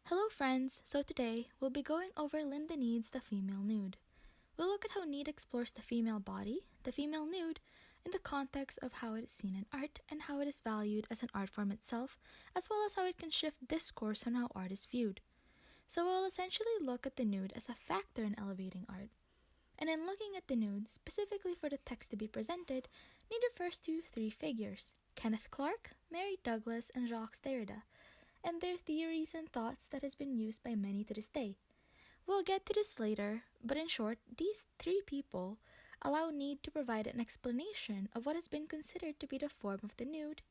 Hello friends, so today we'll be going over Lynda Nead's The Female Nude. We'll look at how Nead explores the female body, the female nude, in the context of how it is seen in art and how it is valued as an art form itself, as well as how it can shift discourse on how art is viewed. So we'll essentially look at the nude as a factor in elevating art. And in looking at the nude, specifically for the text to be presented, Nead refers to three figures: Kenneth Clark, Mary Douglas, and Jacques Derrida, and their theories and thoughts that has been used by many to this day. We'll get to this later, but in short, these three people allow Nead to provide an explanation of what has been considered to be the form of the nude,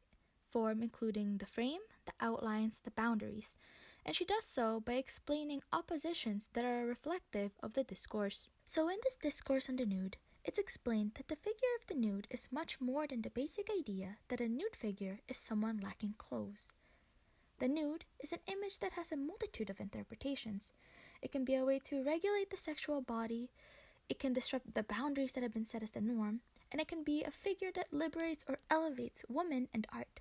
form including the frame, the outlines, the boundaries, and she does so by explaining oppositions that are reflective of the discourse. So in this discourse on the nude, it's explained that the figure of the nude is much more than the basic idea that a nude figure is someone lacking clothes. The nude is an image that has a multitude of interpretations. It can be a way to regulate the sexual body, it can disrupt the boundaries that have been set as the norm, and it can be a figure that liberates or elevates women and art.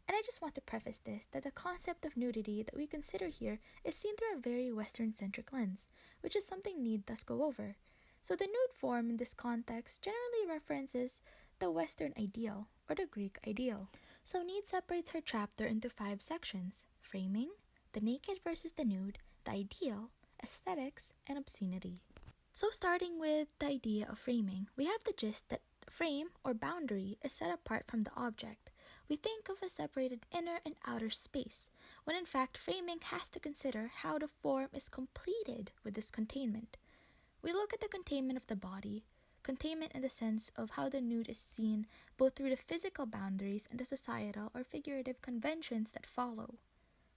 And I just want to preface this that the concept of nudity that we consider here is seen through a very Western-centric lens, which is something Nead does go over. So the nude form in this context generally references the Western ideal, or the Greek ideal. So Nead separates her chapter into 5 sections: framing, the naked versus the nude, the ideal, aesthetics, and obscenity. So starting with the idea of framing, we have the gist that frame or boundary is set apart from the object. We think of a separated inner and outer space, when in fact framing has to consider how the form is completed with this containment. We look at the containment of the body, containment in the sense of how the nude is seen both through the physical boundaries and the societal or figurative conventions that follow.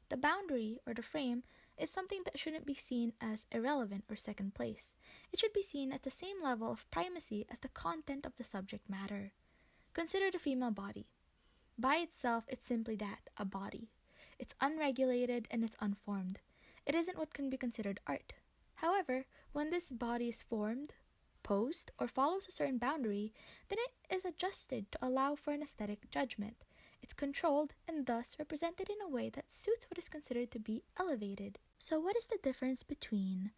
The boundary, or the frame, is something that shouldn't be seen as irrelevant or second place. It should be seen at the same level of primacy as the content of the subject matter. Consider the female body. By itself, it's simply that, a body. It's unregulated and it's unformed. It isn't what can be considered art. However, when this body is formed, posed, or follows a certain boundary, then it is adjusted to allow for an aesthetic judgment. It's controlled and thus represented in a way that suits what is considered to be elevated. So what is the difference between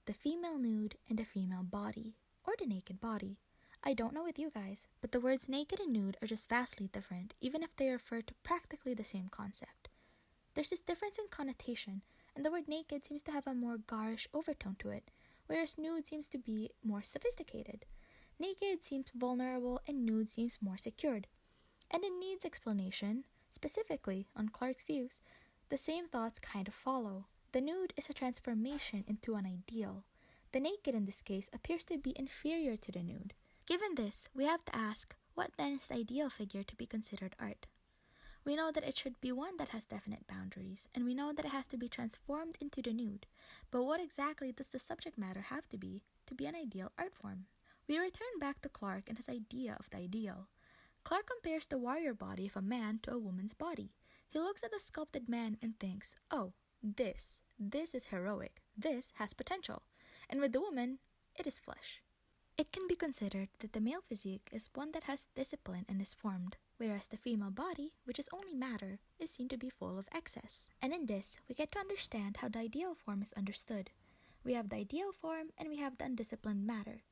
the female nude and the female body, or the naked body? I don't know with you guys, but the words naked and nude are just vastly different, even if they refer to practically the same concept. There's this difference in connotation, and the word naked seems to have a more garish overtone to it, whereas nude seems to be more sophisticated. Naked seems vulnerable and nude seems more secured. And in Nead's explanation, specifically on Clark's views, the same thoughts kind of follow. The nude is a transformation into an ideal. The naked in this case appears to be inferior to the nude. Given this, we have to ask, what then is the ideal figure to be considered art? We know that it should be one that has definite boundaries, and we know that it has to be transformed into the nude. But what exactly does the subject matter have to be an ideal art form? We return back to Clark and his idea of the ideal. Clark compares the warrior body of a man to a woman's body. He looks at a sculpted man and thinks, oh, this is heroic, this has potential. And with the woman, it is flesh. It can be considered that the male physique is one that has discipline and is formed, whereas the female body, which is only matter, is seen to be full of excess. And in this, we get to understand how the ideal form is understood. We have the ideal form and we have the undisciplined matter.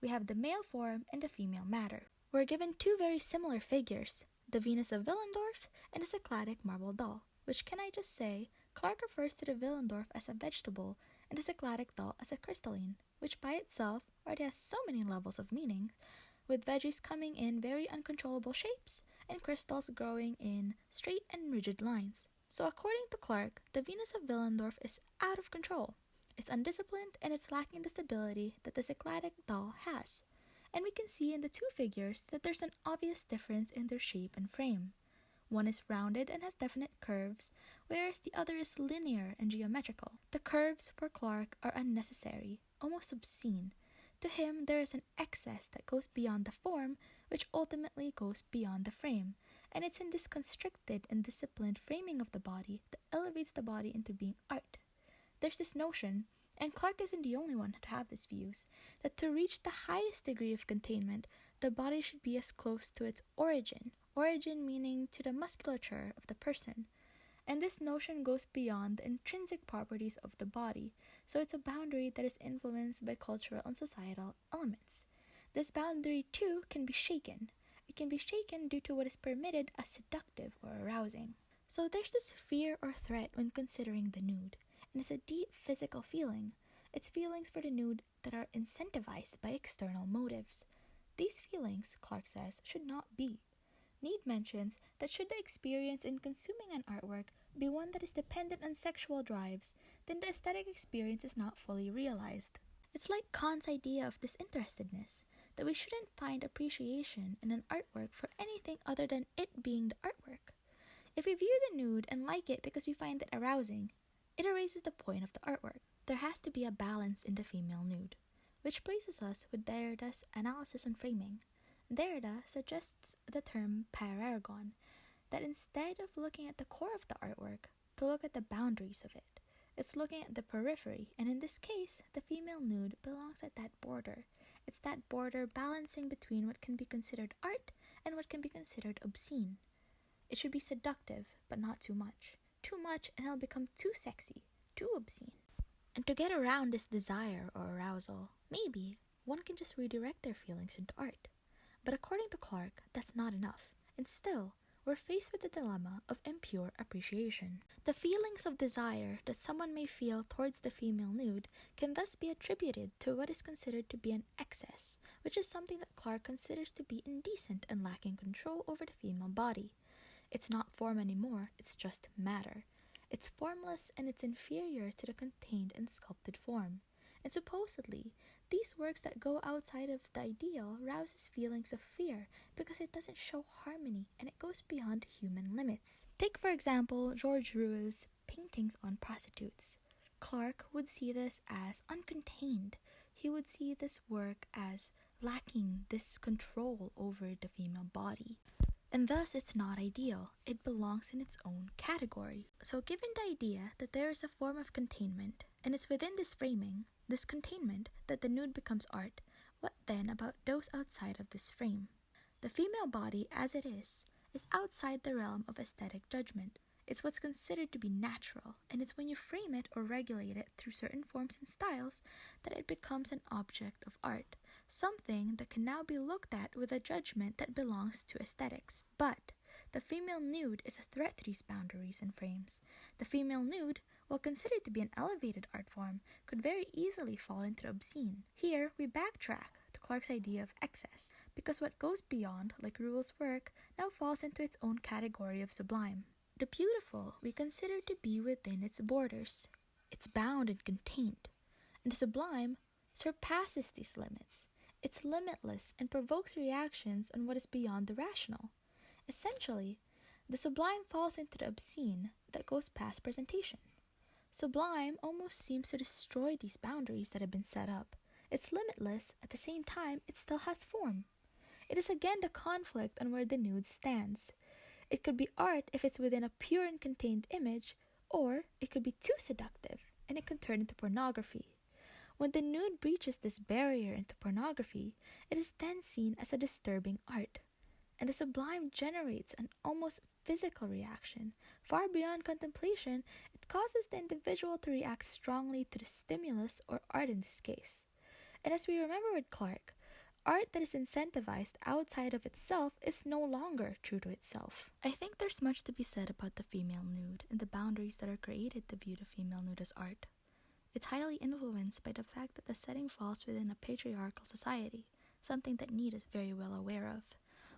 We have the male form and the female matter. We're given 2 very similar figures, the Venus of Willendorf and the Cycladic marble doll, which, can I just say, Clark refers to the Willendorf as a vegetable and the Cycladic doll as a crystalline, which by itself already has so many levels of meaning, with veggies coming in very uncontrollable shapes and crystals growing in straight and rigid lines. So according to Clark, the Venus of Willendorf is out of control. It's undisciplined and it's lacking the stability that the Cycladic doll has. And we can see in the 2 figures that there's an obvious difference in their shape and frame. One is rounded and has definite curves, whereas the other is linear and geometrical. The curves for Clark are unnecessary, almost obscene. To him, there is an excess that goes beyond the form, which ultimately goes beyond the frame. And it's in this constricted and disciplined framing of the body that elevates the body into being art. There's this notion, and Clark isn't the only one to have these views, that to reach the highest degree of containment, the body should be as close to its origin meaning to the musculature of the person, And this notion goes beyond the intrinsic properties of the body, so it's a boundary that is influenced by cultural and societal elements. This boundary, too, can be shaken. It can be shaken due to what is permitted as seductive or arousing. So there's this fear or threat when considering the nude, and it's a deep physical feeling. It's feelings for the nude that are incentivized by external motives. These feelings, Clark says, should not be. Nead mentions that should the experience in consuming an artwork be one that is dependent on sexual drives, then the aesthetic experience is not fully realized. It's like Kant's idea of disinterestedness, that we shouldn't find appreciation in an artwork for anything other than it being the artwork. If we view the nude and like it because we find it arousing, it erases the point of the artwork. There has to be a balance in the female nude, which places us with Derrida's analysis on framing. Derrida suggests the term parergon, that instead of looking at the core of the artwork, to look at the boundaries of it. It's looking at the periphery, and in this case, the female nude belongs at that border. It's that border balancing between what can be considered art and what can be considered obscene. It should be seductive, but not too much. Too much, and it'll become too sexy, too obscene. And to get around this desire or arousal, maybe one can just redirect their feelings into art. But according to Clark, that's not enough, and still, we're faced with the dilemma of impure appreciation. The feelings of desire that someone may feel towards the female nude can thus be attributed to what is considered to be an excess, which is something that Clark considers to be indecent and lacking control over the female body. It's not form anymore, it's just matter. It's formless and it's inferior to the contained and sculpted form. And supposedly, these works that go outside of the ideal rouses feelings of fear because it doesn't show harmony and it goes beyond human limits. Take, for example, George Rouault's paintings on prostitutes. Clark would see this as uncontained. He would see this work as lacking this control over the female body. And thus it's not ideal. It belongs in its own category. So given the idea that there is a form of containment, and it's within this framing, this containment, that the nude becomes art, what then about those outside of this frame? The female body, as it is outside the realm of aesthetic judgment. It's what's considered to be natural, and it's when you frame it or regulate it through certain forms and styles that it becomes an object of art, something that can now be looked at with a judgment that belongs to aesthetics. But the female nude is a threat to these boundaries and frames. The female nude, while considered to be an elevated art form, could very easily fall into obscene. Here, we backtrack to Clark's idea of excess, because what goes beyond, like Rouault's work, now falls into its own category of sublime. The beautiful we consider to be within its borders. It's bound and contained. And the sublime surpasses these limits. It's limitless and provokes reactions on what is beyond the rational. Essentially, the sublime falls into the obscene that goes past presentation. Sublime almost seems to destroy these boundaries that have been set up. It's limitless, at the same time, it still has form. It is again the conflict on where the nude stands. It could be art if it's within a pure and contained image, or it could be too seductive, and it could turn into pornography. When the nude breaches this barrier into pornography, it is then seen as a disturbing art. And the sublime generates an almost physical reaction. Far beyond contemplation, it causes the individual to react strongly to the stimulus or art in this case. And as we remember with Clark, art that is incentivized outside of itself is no longer true to itself. I think there's much to be said about the female nude and the boundaries that are created to view the female nude as art. It's highly influenced by the fact that the setting falls within a patriarchal society, something that Nead is very well aware of.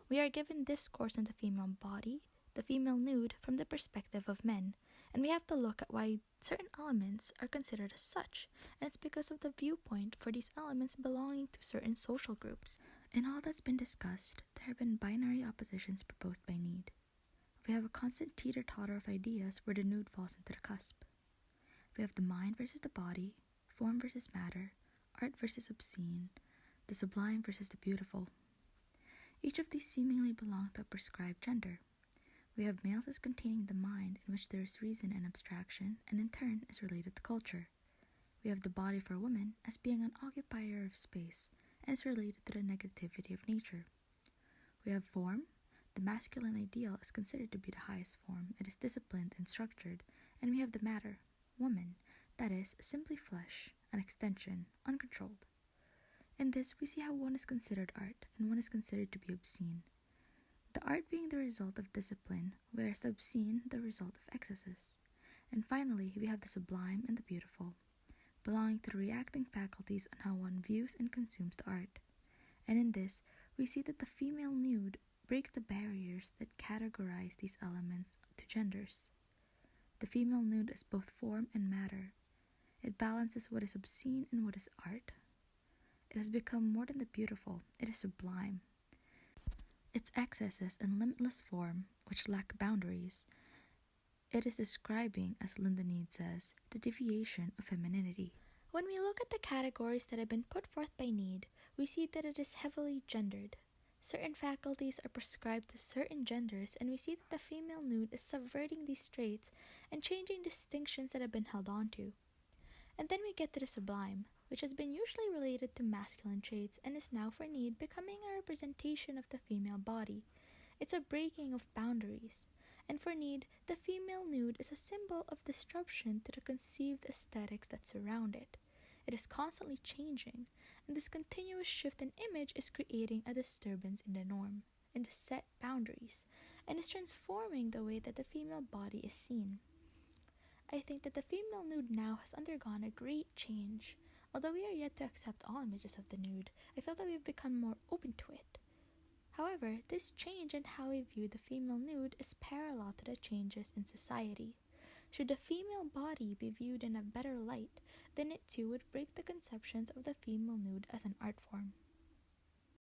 We are given discourse on the female body, the female nude, from the perspective of men, and we have to look at why certain elements are considered as such, and it's because of the viewpoint for these elements belonging to certain social groups. In all that's been discussed, there have been binary oppositions proposed by Nead. We have a constant teeter-totter of ideas where the nude falls into the cusp. We have the mind versus the body, form versus matter, art versus obscene, the sublime versus the beautiful. Each of these seemingly belong to a prescribed gender. We have males as containing the mind, in which there is reason and abstraction, and in turn is related to culture. We have the body for women as being an occupier of space, and is related to the negativity of nature. We have form, The masculine ideal is considered to be the highest form. It is disciplined and structured, and we have the matter, woman, that is, simply flesh, an extension, uncontrolled. In this, we see how one is considered art, and one is considered to be obscene. The art being the result of discipline, whereas the obscene the result of excesses. And finally, we have the sublime and the beautiful, belonging to the reacting faculties on how one views and consumes the art. And in this, we see that the female nude breaks the barriers that categorize these elements to genders. The female nude is both form and matter. It balances what is obscene and what is art. It has become more than the beautiful, it is sublime. Its excesses and limitless form, which lack boundaries, it is describing, as Lynda Nead says, the deviation of femininity. When we look at the categories that have been put forth by Nead, we see that it is heavily gendered. Certain faculties are prescribed to certain genders, and we see that the female nude is subverting these traits and changing distinctions that have been held onto. And then we get to the sublime, which has been usually related to masculine traits and is now for Nead becoming a representation of the female body. It's a breaking of boundaries. And for Nead, the female nude is a symbol of disruption to the conceived aesthetics that surround it. It is constantly changing, and this continuous shift in image is creating a disturbance in the norm, in the set boundaries, and is transforming the way that the female body is seen. I think that the female nude now has undergone a great change. Although we are yet to accept all images of the nude, I feel that we've become more open to it. However, this change in how we view the female nude is parallel to the changes in society. Should the female body be viewed in a better light, then it too would break the conceptions of the female nude as an art form.